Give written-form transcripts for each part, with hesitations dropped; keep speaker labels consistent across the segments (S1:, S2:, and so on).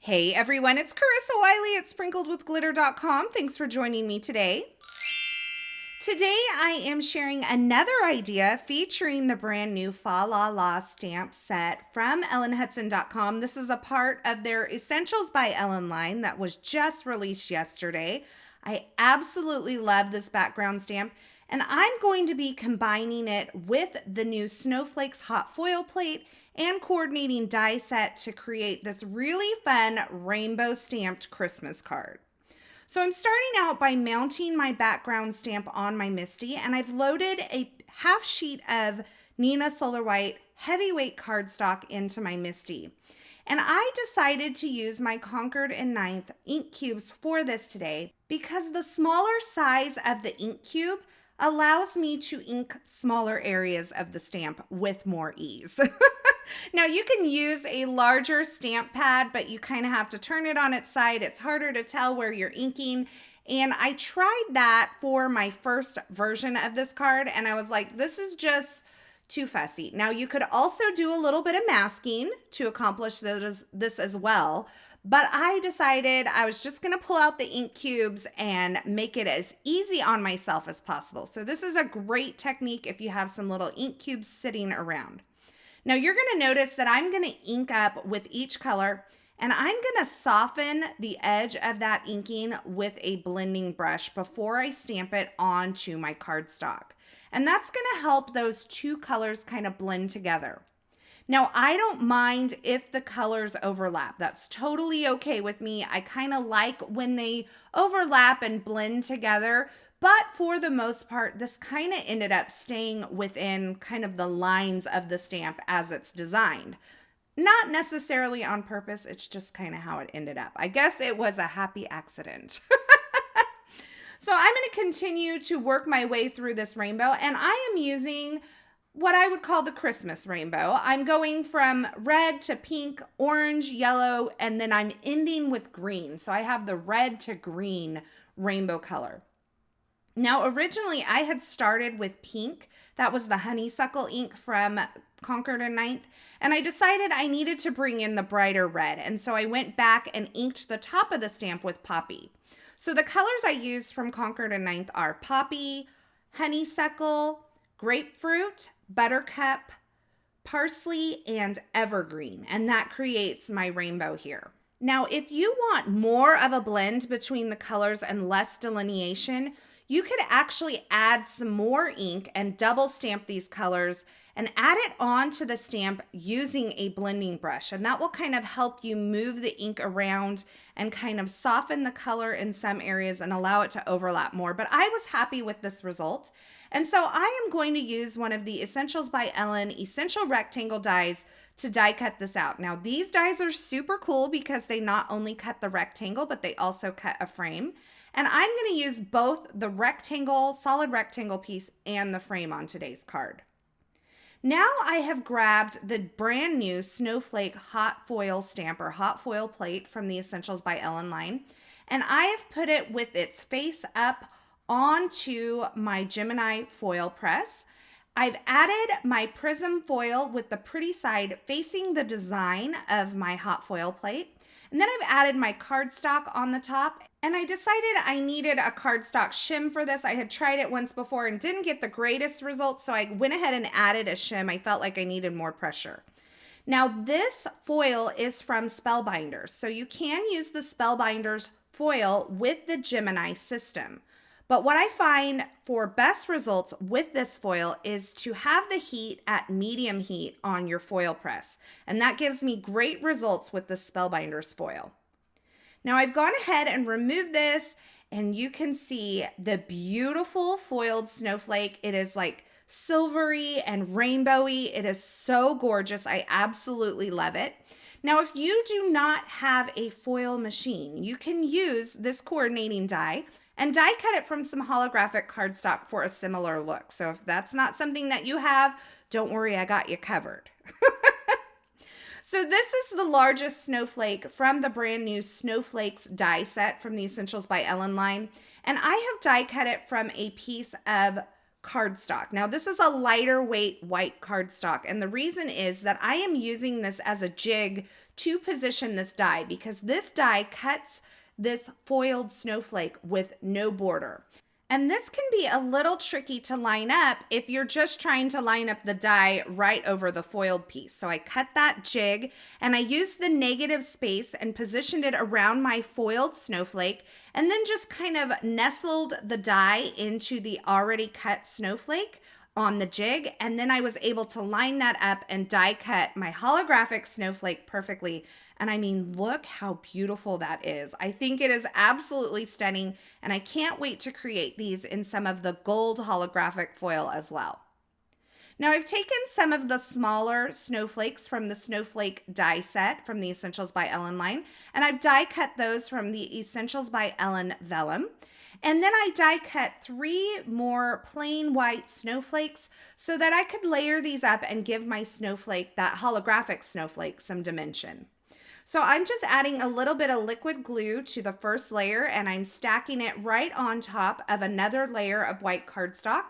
S1: Hey everyone, it's Carissa Wiley at sprinkledwithglitter.com. Thanks for joining me today. Today I am sharing another idea featuring the brand new Fa La La stamp set from ellenhutson.com. This is a part of their Essentials by Ellen line that was just released yesterday. I absolutely love this background stamp, and I'm going to be combining it with the new Snowflakes hot foil plate and coordinating die set to create this really fun rainbow stamped Christmas card. So I'm starting out by mounting my background stamp on my Misty, and I've loaded a half sheet of Neenah Solar White heavyweight cardstock into my Misty. And I decided to use my Concord and 9th ink cubes for this today because the smaller size of the ink cube allows me to ink smaller areas of the stamp with more ease. Now you can use a larger stamp pad, but you kind of have to turn it on its side. It's harder to tell where you're inking. And I tried that for my first version of this card, and I was like, this is just too fussy. Now you could also do a little bit of masking to accomplish this as well. But I decided I was just going to pull out the ink cubes and make it as easy on myself as possible. So this is a great technique if you have some little ink cubes sitting around. Now you're going to notice that I'm going to ink up with each color, and I'm going to soften the edge of that inking with a blending brush before I stamp it onto my cardstock. And that's going to help those two colors kind of blend together. Now, I don't mind if the colors overlap. That's totally okay with me. I kind of like when they overlap and blend together. But for the most part, this kind of ended up staying within kind of the lines of the stamp as it's designed. Not necessarily on purpose. It's just kind of how it ended up. I guess it was a happy accident. So I'm going to continue to work my way through this rainbow, and I am using what I would call the Christmas rainbow. I'm going from red to pink, orange, yellow, and then I'm ending with green. So I have the red to green rainbow color. Now, originally I had started with pink. That was the Honeysuckle ink from Concord and 9th. And I decided I needed to bring in the brighter red. And so I went back and inked the top of the stamp with Poppy. So the colors I used from Concord and 9th are Poppy, Honeysuckle, Grapefruit, Buttercup, Parsley, and Evergreen. And that creates my rainbow here. Now, if you want more of a blend between the colors and less delineation, you could actually add some more ink and double stamp these colors and add it onto the stamp using a blending brush. And that will kind of help you move the ink around and kind of soften the color in some areas and allow it to overlap more. But I was happy with this result. And so I am going to use one of the Essentials by Ellen Essential Rectangle dies to die cut this out. Now these dies are super cool because they not only cut the rectangle, but they also cut a frame. And I'm going to use both the rectangle, solid rectangle piece and the frame on today's card. Now I have grabbed the brand new Snowflake hot foil stamp or hot foil plate from the Essentials by Ellen line. And I have put it with its face up onto my Gemini foil press. I've added my Prism foil with the pretty side facing the design of my hot foil plate. And then I've added my cardstock on the top, and I decided I needed a cardstock shim for this. I had tried it once before and didn't get the greatest results, so I went ahead and added a shim. I felt like I needed more pressure. Now this foil is from Spellbinders, so you can use the Spellbinders foil with the Gemini system. But what I find for best results with this foil is to have the heat at medium heat on your foil press. And that gives me great results with the Spellbinders foil. Now I've gone ahead and removed this, and you can see the beautiful foiled snowflake. It is like silvery and rainbowy. It is so gorgeous. I absolutely love it. Now, if you do not have a foil machine, you can use this coordinating die and die cut it from some holographic cardstock for a similar look. So if that's not something that you have, don't worry, I got you covered. So this is the largest snowflake from the brand new Snowflakes die set from the Essentials by Ellen line. And I have die cut it from a piece of cardstock. Now this is a lighter weight white cardstock, and the reason is that I am using this as a jig to position this die because this die cuts this foiled snowflake with no border. And this can be a little tricky to line up if you're just trying to line up the die right over the foiled piece. So I cut that jig and I used the negative space and positioned it around my foiled snowflake and then just kind of nestled the die into the already cut snowflake on the jig. And then I was able to line that up and die cut my holographic snowflake perfectly. And I mean, look how beautiful that is. I think it is absolutely stunning, and I can't wait to create these in some of the gold holographic foil as well. Now I've taken some of the smaller snowflakes from the snowflake die set from the Essentials by Ellen line, and I've die cut those from the Essentials by Ellen Vellum. And then I die cut 3 more plain white snowflakes so that I could layer these up and give my snowflake, that holographic snowflake, some dimension. So I'm just adding a little bit of liquid glue to the first layer and I'm stacking it right on top of another layer of white cardstock.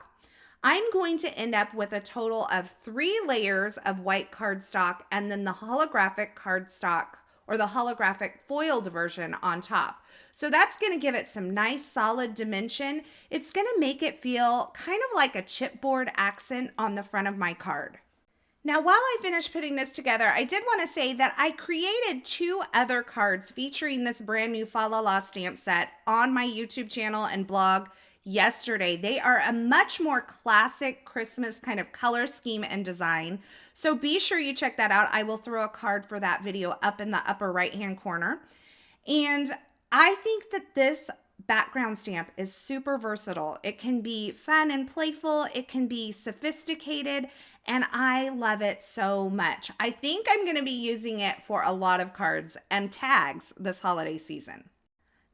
S1: I'm going to end up with a total of 3 layers of white cardstock and then the holographic cardstock or the holographic foiled version on top. So that's going to give it some nice solid dimension. It's going to make it feel kind of like a chipboard accent on the front of my card. Now, while I finished putting this together, I did want to say that I created 2 other cards featuring this brand new Fa La La stamp set on my YouTube channel and blog yesterday. They are a much more classic Christmas kind of color scheme and design. So be sure you check that out. I will throw a card for that video up in the upper right-hand corner. And I think that this background stamp is super versatile. It can be fun and playful. It can be sophisticated. And I love it so much. I think I'm going to be using it for a lot of cards and tags this holiday season.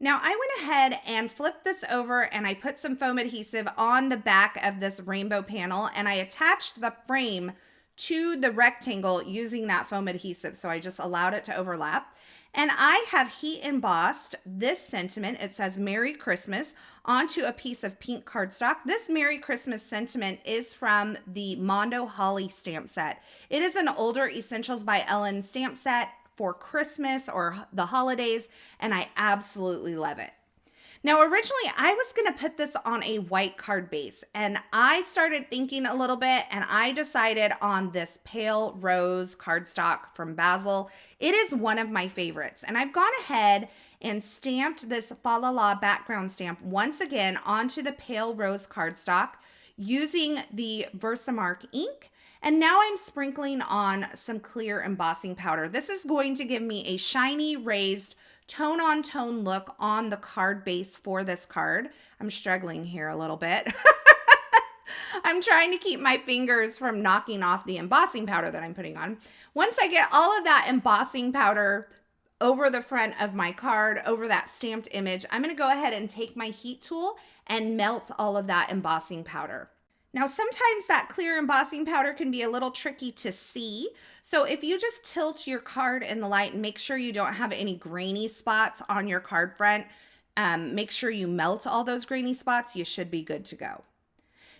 S1: Now I went ahead and flipped this over and I put some foam adhesive on the back of this rainbow panel and I attached the frame to the rectangle using that foam adhesive. So I just allowed it to overlap. And I have heat embossed this sentiment. It says Merry Christmas onto a piece of pink cardstock. This Merry Christmas sentiment is from the Mondo Holly stamp set. It is an older Essentials by Ellen stamp set for Christmas or the holidays, and I absolutely love it. Now, originally, I was going to put this on a white card base, and I started thinking a little bit, and I decided on this pale rose cardstock from Bazzill. It is one of my favorites, and I've gone ahead and stamped this Fa La La background stamp once again onto the pale rose cardstock using the VersaMark ink. And now I'm sprinkling on some clear embossing powder. This is going to give me a shiny, raised, tone-on-tone look on the card base for this card. I'm struggling here a little bit. I'm trying to keep my fingers from knocking off the embossing powder that I'm putting on. Once I get all of that embossing powder over the front of my card, over that stamped image, I'm going to go ahead and take my heat tool and melt all of that embossing powder. Now, sometimes that clear embossing powder can be a little tricky to see. So if you just tilt your card in the light and make sure you don't have any grainy spots on your card front, make sure you melt all those grainy spots, you should be good to go.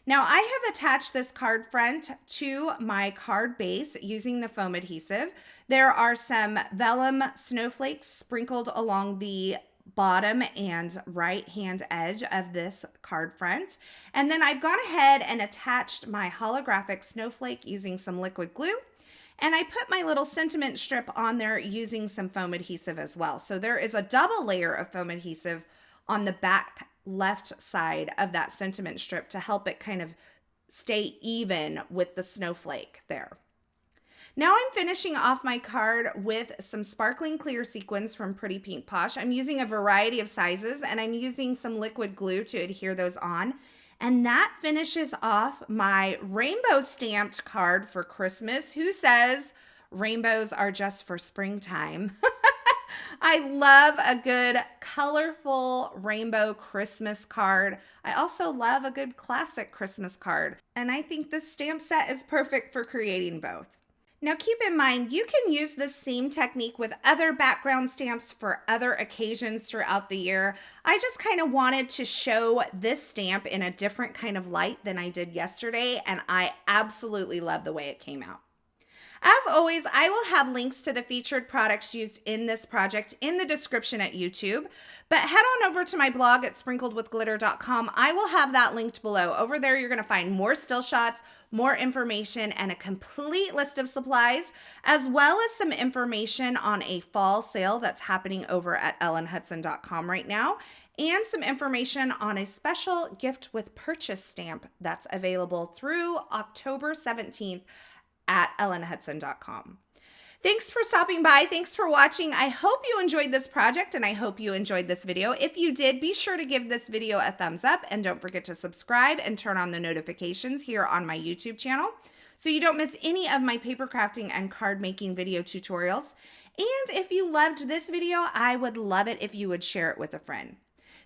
S1: Now, I have attached this card front to my card base using the foam adhesive. There are some vellum snowflakes sprinkled along the bottom and right hand edge of this card front. And then I've gone ahead and attached my holographic snowflake using some liquid glue. And I put my little sentiment strip on there using some foam adhesive as well. So there is a double layer of foam adhesive on the back left side of that sentiment strip to help it kind of stay even with the snowflake there. Now I'm finishing off my card with some sparkling clear sequins from Pretty Pink Posh. I'm using a variety of sizes and I'm using some liquid glue to adhere those on. And that finishes off my rainbow stamped card for Christmas. Who says rainbows are just for springtime? I love a good colorful rainbow Christmas card. I also love a good classic Christmas card. And I think this stamp set is perfect for creating both. Now keep in mind, you can use this same technique with other background stamps for other occasions throughout the year. I just kind of wanted to show this stamp in a different kind of light than I did yesterday, and I absolutely love the way it came out. As always, I will have links to the featured products used in this project in the description at YouTube, but head on over to my blog at sprinkledwithglitter.com. I will have that linked below. Over there, you're going to find more still shots, more information, and a complete list of supplies, as well as some information on a fall sale that's happening over at ellenhutson.com right now, and some information on a special gift with purchase stamp that's available through October 17th at ellenhutson.com. Thanks for stopping by. Thanks for watching. I hope you enjoyed this project and I hope you enjoyed this video. If you did, be sure to give this video a thumbs up and don't forget to subscribe and turn on the notifications here on my YouTube channel so you don't miss any of my paper crafting and card making video tutorials. And if you loved this video, I would love it if you would share it with a friend.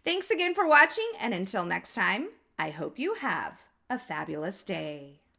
S1: Thanks again for watching, and until next time, I hope you have a fabulous day.